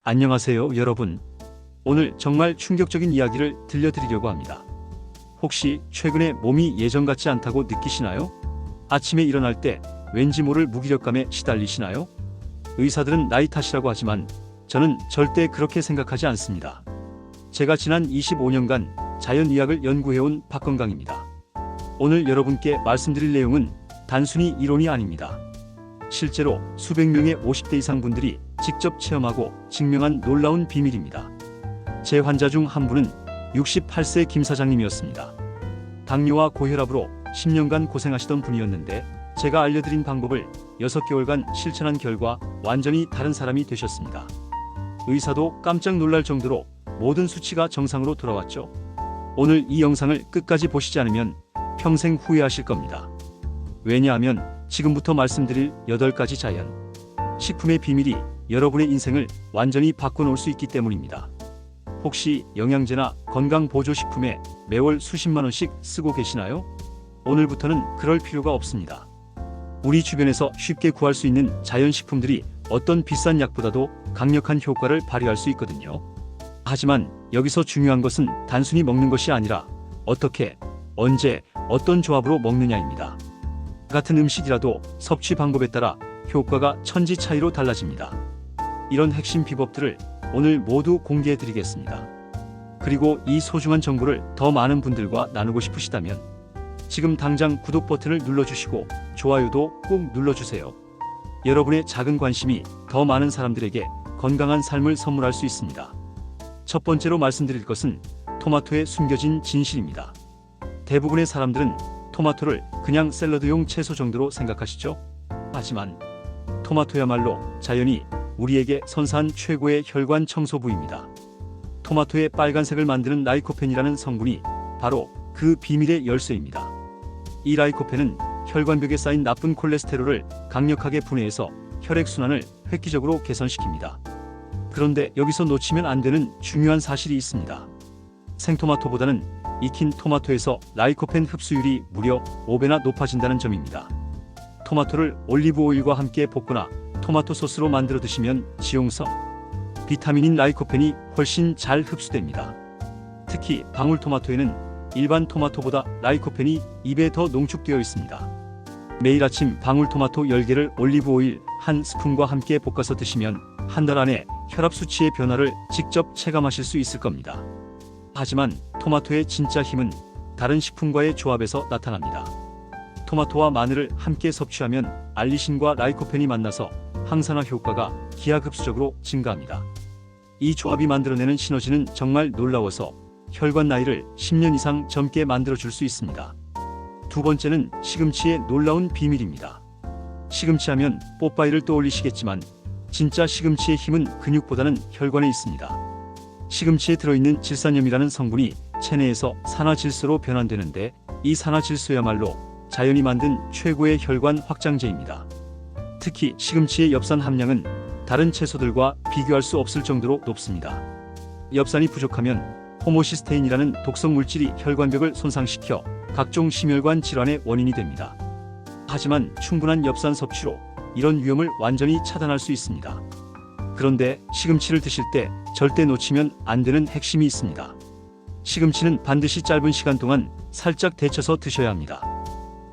안녕하세요, 여러분. 오늘 정말 충격적인 이야기를 들려드리려고 합니다. 혹시 최근에 몸이 예전 같지 않다고 느끼시나요? 아침에 일어날 때 왠지 모를 무기력감에 시달리시나요? 의사들은 나이 탓이라고 하지만 저는 절대 그렇게 생각하지 않습니다. 제가 지난 25년간 자연의학을 연구해온 박건강입니다. 오늘 여러분께 말씀드릴 내용은 단순히 이론이 아닙니다. 실제로 수백 명의 50대 이상 분들이 직접 체험하고 증명한 놀라운 비밀입니다. 제 환자 중 한 분은 68세 김 사장님이었습니다. 당뇨와 고혈압으로 10년간 고생하시던 분이었는데 제가 알려드린 방법을 6개월간 실천한 결과 완전히 다른 사람이 되셨습니다. 의사도 깜짝 놀랄 정도로 모든 수치가 정상으로 돌아왔죠. 오늘 이 영상을 끝까지 보시지 않으면 평생 후회하실 겁니다. 왜냐하면 지금부터 말씀드릴 8가지 자연 식품의 비밀이 여러분의 인생을 완전히 바꿔놓을 수 있기 때문입니다. 혹시 영양제나 건강보조식품에 매월 수십만 원씩 쓰고 계시나요? 오늘부터는 그럴 필요가 없습니다. 우리 주변에서 쉽게 구할 수 있는 자연식품들이 어떤 비싼 약보다도 강력한 효과를 발휘할 수 있거든요. 하지만 여기서 중요한 것은 단순히 먹는 것이 아니라 어떻게, 언제, 어떤 조합으로 먹느냐입니다. 같은 음식이라도 섭취 방법에 따라 효과가 천지 차이로 달라집니다. 이런 핵심 비법들을 오늘 모두 공개해 드리겠습니다. 그리고 이 소중한 정보를 더 많은 분들과 나누고 싶으시다면 지금 당장 구독 버튼을 눌러주시고 좋아요도 꼭 눌러주세요. 여러분의 작은 관심이 더 많은 사람들에게 건강한 삶을 선물할 수 있습니다. 첫 번째로 말씀드릴 것은 토마토의 숨겨진 진실입니다. 대부분의 사람들은 토마토를 그냥 샐러드용 채소 정도로 생각하시죠? 하지만 토마토야말로 자연이 우리에게 선사한 최고의 혈관 청소 부위입니다. 토마토의 빨간색을 만드는 라이코펜이라는 성분이 바로 그 비밀의 열쇠입니다. 이 라이코펜은 혈관벽에 쌓인 나쁜 콜레스테롤을 강력하게 분해해서 혈액순환을 획기적으로 개선시킵니다. 그런데 여기서 놓치면 안 되는 중요한 사실이 있습니다. 생토마토보다는 익힌 토마토에서 라이코펜 흡수율이 무려 5배나 높아진다는 점입니다. 토마토를 올리브 오일과 함께 볶거나 토마토 소스로 만들어 드시면 지용성, 비타민인 라이코펜이 훨씬 잘 흡수됩니다. 특히 방울토마토에는 일반 토마토보다 라이코펜이 2배 더 농축되어 있습니다. 매일 아침 방울토마토 10개를 올리브 오일 1스푼과 함께 볶아서 드시면 한 달 안에 혈압 수치의 변화를 직접 체감하실 수 있을 겁니다. 하지만 토마토의 진짜 힘은 다른 식품과의 조합에서 나타납니다. 토마토와 마늘을 함께 섭취하면 알리신과 라이코펜이 만나서 항산화 효과가 기하급수적으로 증가합니다. 이 조합이 만들어내는 시너지는 정말 놀라워서 혈관 나이를 10년 이상 젊게 만들어줄 수 있습니다. 두 번째는 시금치의 놀라운 비밀입니다. 시금치 하면 뽀빠이를 떠올리시겠지만 진짜 시금치의 힘은 근육보다는 혈관에 있습니다. 시금치에 들어있는 질산염이라는 성분이 체내에서 산화질소로 변환되는데 이 산화질소야말로 자연이 만든 최고의 혈관 확장제입니다. 특히 시금치의 엽산 함량은 다른 채소들과 비교할 수 없을 정도로 높습니다. 엽산이 부족하면 호모시스테인이라는 독성 물질이 혈관벽을 손상시켜 각종 심혈관 질환의 원인이 됩니다. 하지만 충분한 엽산 섭취로 이런 위험을 완전히 차단할 수 있습니다. 그런데 시금치를 드실 때 절대 놓치면 안 되는 핵심이 있습니다. 시금치는 반드시 짧은 시간 동안 살짝 데쳐서 드셔야 합니다.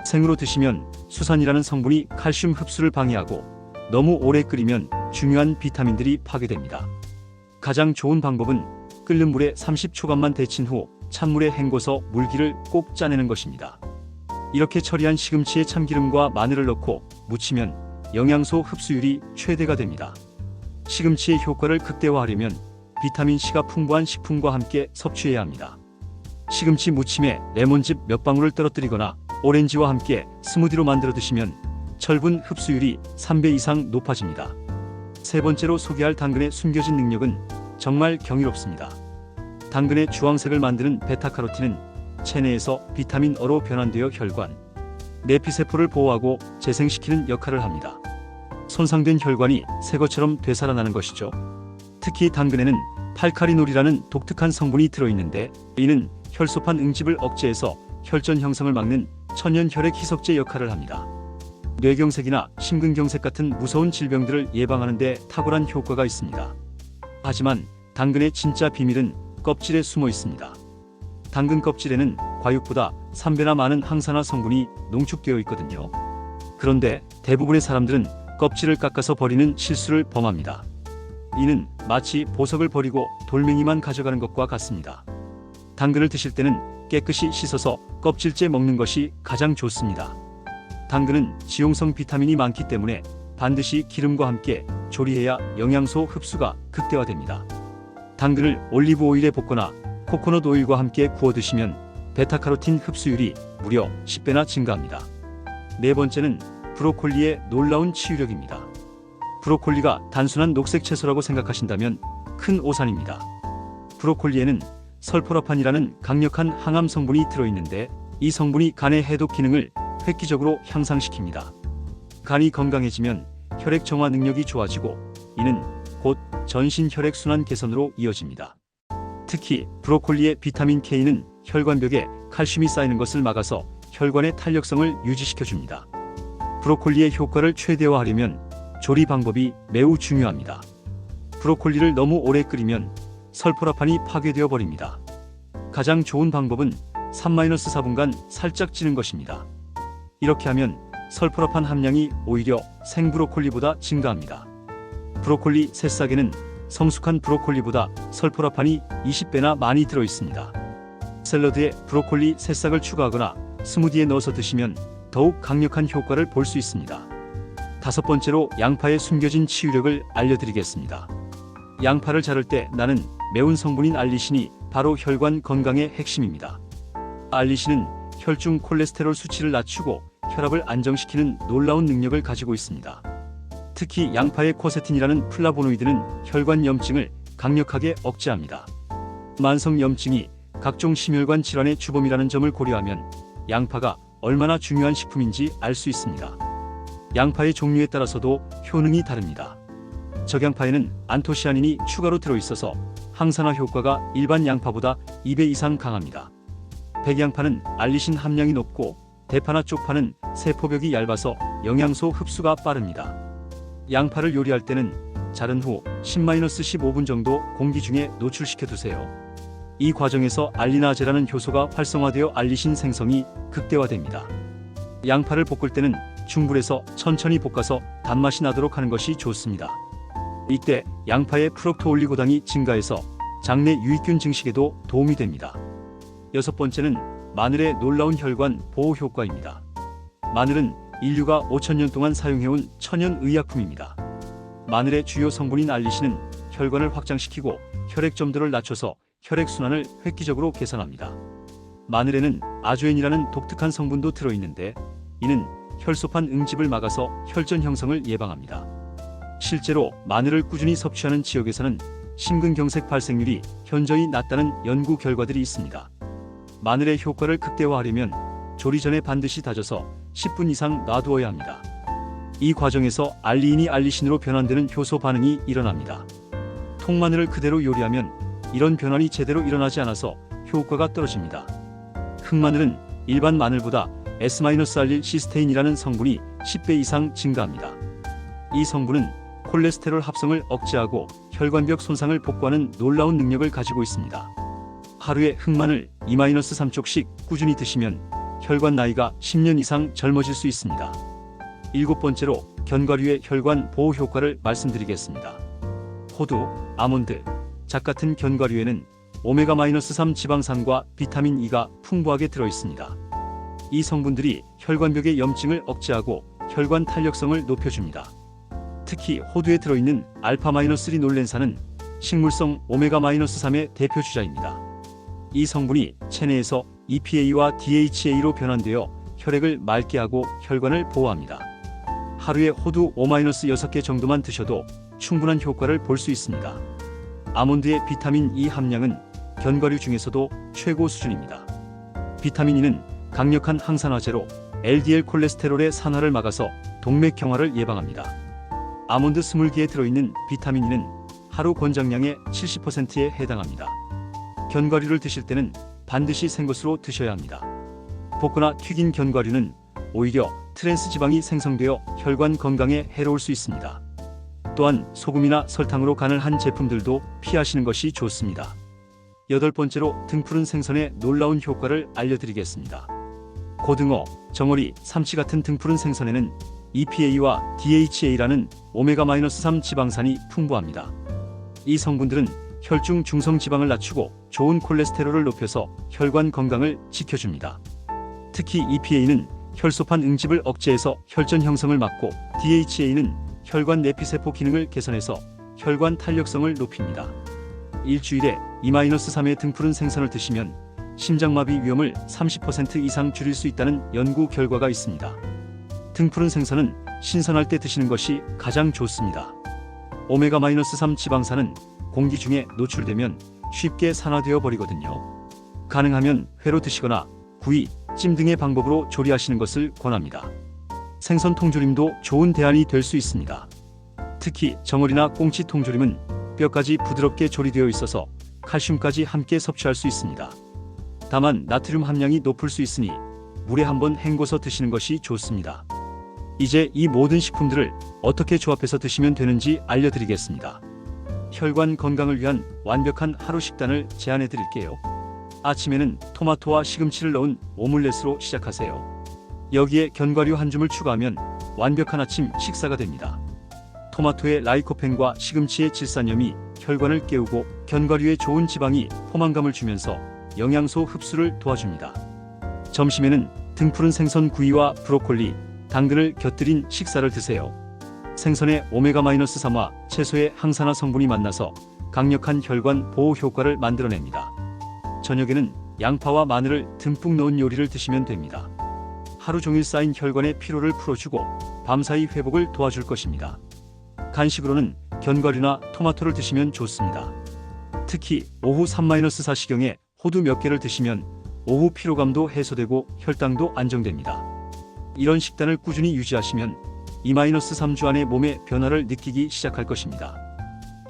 생으로 드시면 수산이라는 성분이 칼슘 흡수를 방해하고 너무 오래 끓이면 중요한 비타민들이 파괴됩니다. 가장 좋은 방법은 끓는 물에 30초간만 데친 후 찬물에 헹궈서 물기를 꼭 짜내는 것입니다. 이렇게 처리한 시금치에 참기름과 마늘을 넣고 무치면 영양소 흡수율이 최대가 됩니다. 시금치의 효과를 극대화하려면 비타민C가 풍부한 식품과 함께 섭취해야 합니다. 시금치 무침에 레몬즙 몇 방울을 떨어뜨리거나 오렌지와 함께 스무디로 만들어 드시면 철분 흡수율이 3배 이상 높아집니다. 세 번째로 소개할 당근의 숨겨진 능력은 정말 경이롭습니다. 당근의 주황색을 만드는 베타카로틴은 체내에서 비타민 어로 변환되어 혈관, 내피세포를 보호하고 재생시키는 역할을 합니다. 손상된 혈관이 새 것처럼 되살아나는 것이죠. 특히 당근에는 팔카리놀이라는 독특한 성분이 들어있는데 이는 혈소판 응집을 억제해서 혈전 형성을 막는 천연 혈액 희석제 역할을 합니다. 뇌경색이나 심근경색 같은 무서운 질병들을 예방하는 데 탁월한 효과가 있습니다. 하지만 당근의 진짜 비밀은 껍질에 숨어 있습니다. 당근 껍질에는 과육보다 3배나 많은 항산화 성분이 농축되어 있거든요. 그런데 대부분의 사람들은 껍질을 깎아서 버리는 실수를 범합니다. 이는 마치 보석을 버리고 돌멩이만 가져가는 것과 같습니다. 당근을 드실 때는 깨끗이 씻어서 껍질째 먹는 것이 가장 좋습니다. 당근은 지용성 비타민이 많기 때문에 반드시 기름과 함께 조리해야 영양소 흡수가 극대화됩니다. 당근을 올리브 오일에 볶거나 코코넛 오일과 함께 구워 드시면 베타카로틴 흡수율이 무려 10배나 증가합니다. 네 번째는 브로콜리의 놀라운 치유력입니다. 브로콜리가 단순한 녹색 채소라고 생각하신다면 큰 오산입니다. 브로콜리에는 설포라판이라는 강력한 항암 성분이 들어있는데 이 성분이 간의 해독 기능을 획기적으로 향상시킵니다. 간이 건강해지면 혈액 정화 능력이 좋아지고 이는 곧 전신 혈액 순환 개선으로 이어집니다. 특히 브로콜리의 비타민 K는 혈관벽에 칼슘이 쌓이는 것을 막아서 혈관의 탄력성을 유지시켜줍니다. 브로콜리의 효과를 최대화하려면 조리 방법이 매우 중요합니다. 브로콜리를 너무 오래 끓이면 설포라판이 파괴되어 버립니다. 가장 좋은 방법은 3-4분간 살짝 찌는 것입니다. 이렇게 하면 설포라판 함량이 오히려 생브로콜리보다 증가합니다. 브로콜리 새싹에는 성숙한 브로콜리보다 설포라판이 20배나 많이 들어 있습니다. 샐러드에 브로콜리 새싹을 추가하거나 스무디에 넣어서 드시면 더욱 강력한 효과를 볼 수 있습니다. 다섯 번째로 양파의 숨겨진 치유력을 알려드리겠습니다. 양파를 자를 때 나는 매운 성분인 알리신이 바로 혈관 건강의 핵심입니다. 알리신은 혈중 콜레스테롤 수치를 낮추고 혈압을 안정시키는 놀라운 능력을 가지고 있습니다. 특히 양파의 코세틴이라는 플라보노이드는 혈관 염증을 강력하게 억제합니다. 만성 염증이 각종 심혈관 질환의 주범이라는 점을 고려하면 양파가 얼마나 중요한 식품인지 알 수 있습니다. 양파의 종류에 따라서도 효능이 다릅니다. 적양파에는 안토시아닌이 추가로 들어있어서 항산화 효과가 일반 양파보다 2배 이상 강합니다. 백양파는 알리신 함량이 높고 대파나 쪽파는 세포벽이 얇아서 영양소 흡수가 빠릅니다. 양파를 요리할 때는 자른 후 10-15분 정도 공기 중에 노출시켜 두세요. 이 과정에서 알리나제라는 효소가 활성화되어 알리신 생성이 극대화됩니다. 양파를 볶을 때는 중불에서 천천히 볶아서 단맛이 나도록 하는 것이 좋습니다. 이때 양파의 프록토올리고당이 증가해서 장내 유익균 증식에도 도움이 됩니다. 여섯 번째는 마늘의 놀라운 혈관 보호 효과입니다. 마늘은 인류가 5,000년 동안 사용해온 천연 의약품입니다. 마늘의 주요 성분인 알리신은 혈관을 확장시키고 혈액 점도를 낮춰서 혈액순환을 획기적으로 개선합니다. 마늘에는 아조엔이라는 독특한 성분도 들어있는데 이는 혈소판 응집을 막아서 혈전 형성을 예방합니다. 실제로 마늘을 꾸준히 섭취하는 지역에서는 심근경색 발생률이 현저히 낮다는 연구 결과들이 있습니다. 마늘의 효과를 극대화하려면 조리 전에 반드시 다져서 10분 이상 놔두어야 합니다. 이 과정에서 알리인이 알리신으로 변환되는 효소 반응이 일어납니다. 통마늘을 그대로 요리하면 이런 변환이 제대로 일어나지 않아서 효과가 떨어집니다. 흑마늘은 일반 마늘보다 S-알릴 시스테인이라는 성분이 10배 이상 증가합니다. 이 성분은 콜레스테롤 합성을 억제하고 혈관벽 손상을 복구하는 놀라운 능력을 가지고 있습니다. 하루에 흑마늘 2-3쪽씩 꾸준히 드시면 혈관 나이가 10년 이상 젊어질 수 있습니다. 일곱 번째로 견과류의 혈관 보호 효과를 말씀드리겠습니다. 호두, 아몬드, 잣 같은 견과류에는 오메가-3 지방산과 비타민 E가 풍부하게 들어있습니다. 이 성분들이 혈관벽의 염증을 억제하고 혈관 탄력성을 높여줍니다. 특히 호두에 들어있는 알파-리놀렌산은 식물성 오메가-3의 대표 주자입니다. 이 성분이 체내에서 EPA와 DHA로 변환되어 혈액을 맑게 하고 혈관을 보호합니다. 하루에 호두 5-6개 정도만 드셔도 충분한 효과를 볼 수 있습니다. 아몬드의 비타민 E 함량은 견과류 중에서도 최고 수준입니다. 비타민 E는 강력한 항산화제로 LDL 콜레스테롤의 산화를 막아서 동맥경화를 예방합니다. 아몬드 20개에 들어있는 비타민 E는 하루 권장량의 70%에 해당합니다. 견과류를 드실 때는 반드시 생것으로 드셔야 합니다. 볶거나 튀긴 견과류는 오히려 트랜스 지방이 생성되어 혈관 건강에 해로울 수 있습니다. 또한 소금이나 설탕으로 간을 한 제품들도 피하시는 것이 좋습니다. 여덟 번째로 등푸른 생선의 놀라운 효과를 알려드리겠습니다. 고등어, 정어리, 삼치 같은 등푸른 생선에는 EPA와 DHA라는 오메가-3 지방산이 풍부합니다. 이 성분들은 혈중 중성 지방을 낮추고 좋은 콜레스테롤을 높여서 혈관 건강을 지켜줍니다. 특히 EPA는 혈소판 응집을 억제해서 혈전 형성을 막고 DHA는 혈관 내피세포 기능을 개선해서 혈관 탄력성을 높입니다. 일주일에 2-3회 등푸른 생선을 드시면 심장마비 위험을 30% 이상 줄일 수 있다는 연구 결과가 있습니다. 등푸른 생선은 신선할 때 드시는 것이 가장 좋습니다. 오메가-3 지방산은 공기 중에 노출되면 쉽게 산화되어 버리거든요. 가능하면 회로 드시거나 구이, 찜 등의 방법으로 조리하시는 것을 권합니다. 생선 통조림도 좋은 대안이 될 수 있습니다. 특히 정어리나 꽁치 통조림은 뼈까지 부드럽게 조리되어 있어서 칼슘까지 함께 섭취할 수 있습니다. 다만 나트륨 함량이 높을 수 있으니 물에 한번 헹궈서 드시는 것이 좋습니다. 이제 이 모든 식품들을 어떻게 조합해서 드시면 되는지 알려드리겠습니다. 혈관 건강을 위한 완벽한 하루 식단을 제안해 드릴게요. 아침에는 토마토와 시금치를 넣은 오믈렛으로 시작하세요. 여기에 견과류 한 줌을 추가하면 완벽한 아침 식사가 됩니다. 토마토의 라이코펜과 시금치의 질산염이 혈관을 깨우고 견과류의 좋은 지방이 포만감을 주면서 영양소 흡수를 도와줍니다. 점심에는 등푸른 생선 구이와 브로콜리, 당근을 곁들인 식사를 드세요. 생선의 오메가-3와 채소의 항산화 성분이 만나서 강력한 혈관 보호 효과를 만들어냅니다. 저녁에는 양파와 마늘을 듬뿍 넣은 요리를 드시면 됩니다. 하루 종일 쌓인 혈관의 피로를 풀어주고 밤사이 회복을 도와줄 것입니다. 간식으로는 견과류나 토마토를 드시면 좋습니다. 특히 오후 3-4 시경에 호두 몇 개를 드시면 오후 피로감도 해소되고 혈당도 안정됩니다. 이런 식단을 꾸준히 유지하시면 2-3주 안에 몸의 변화를 느끼기 시작할 것입니다.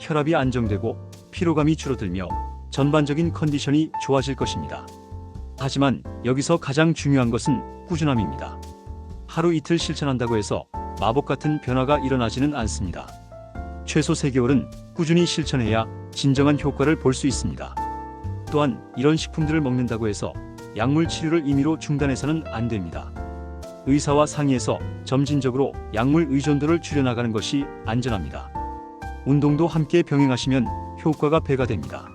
혈압이 안정되고 피로감이 줄어들며 전반적인 컨디션이 좋아질 것입니다. 하지만 여기서 가장 중요한 것은 꾸준함입니다. 하루 이틀 실천한다고 해서 마법 같은 변화가 일어나지는 않습니다. 최소 3개월은 꾸준히 실천해야 진정한 효과를 볼 수 있습니다. 또한 이런 식품들을 먹는다고 해서 약물 치료를 임의로 중단해서는 안 됩니다. 의사와 상의해서 점진적으로 약물 의존도를 줄여나가는 것이 안전합니다. 운동도 함께 병행하시면 효과가 배가 됩니다.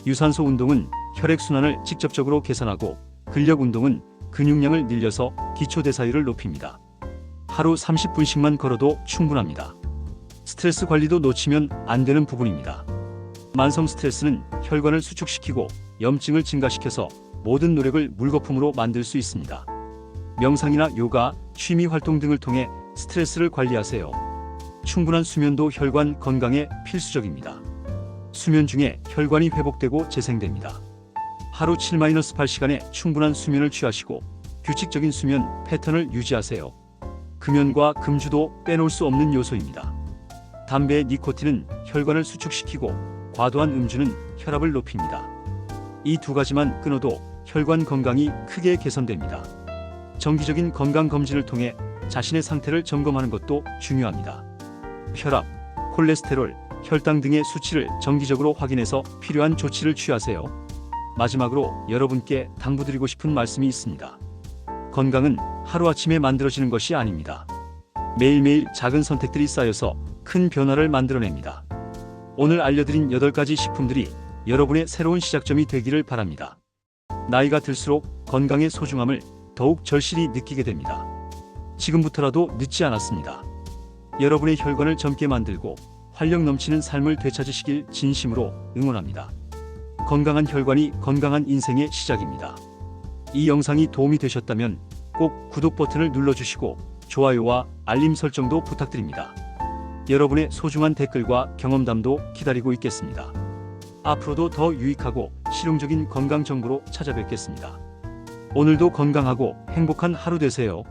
유산소 운동은 혈액순환을 직접적으로 개선하고 근력 운동은 근육량을 늘려서 기초대사율을 높입니다. 하루 30분씩만 걸어도 충분합니다. 스트레스 관리도 놓치면 안 되는 부분입니다. 만성 스트레스는 혈관을 수축시키고 염증을 증가시켜서 모든 노력을 물거품으로 만들 수 있습니다. 명상이나 요가, 취미 활동 등을 통해 스트레스를 관리하세요. 충분한 수면도 혈관 건강에 필수적입니다. 수면 중에 혈관이 회복되고 재생됩니다. 하루 7-8시간의 충분한 수면을 취하시고 규칙적인 수면 패턴을 유지하세요. 금연과 금주도 빼놓을 수 없는 요소입니다. 담배의 니코틴은 혈관을 수축시키고 과도한 음주는 혈압을 높입니다. 이 두 가지만 끊어도 혈관 건강이 크게 개선됩니다. 정기적인 건강검진을 통해 자신의 상태를 점검하는 것도 중요합니다. 혈압, 콜레스테롤, 혈당 등의 수치를 정기적으로 확인해서 필요한 조치를 취하세요. 마지막으로 여러분께 당부드리고 싶은 말씀이 있습니다. 건강은 하루아침에 만들어지는 것이 아닙니다. 매일매일 작은 선택들이 쌓여서 큰 변화를 만들어냅니다. 오늘 알려드린 8가지 식품들이 여러분의 새로운 시작점이 되기를 바랍니다. 나이가 들수록 건강의 소중함을 더욱 절실히 느끼게 됩니다. 지금부터라도 늦지 않았습니다. 여러분의 혈관을 젊게 만들고 활력 넘치는 삶을 되찾으시길 진심으로 응원합니다. 건강한 혈관이 건강한 인생의 시작입니다. 이 영상이 도움이 되셨다면 꼭 구독 버튼을 눌러주시고 좋아요와 알림 설정도 부탁드립니다. 여러분의 소중한 댓글과 경험담도 기다리고 있겠습니다. 앞으로도 더 유익하고 실용적인 건강 정보로 찾아뵙겠습니다. 오늘도 건강하고 행복한 하루 되세요.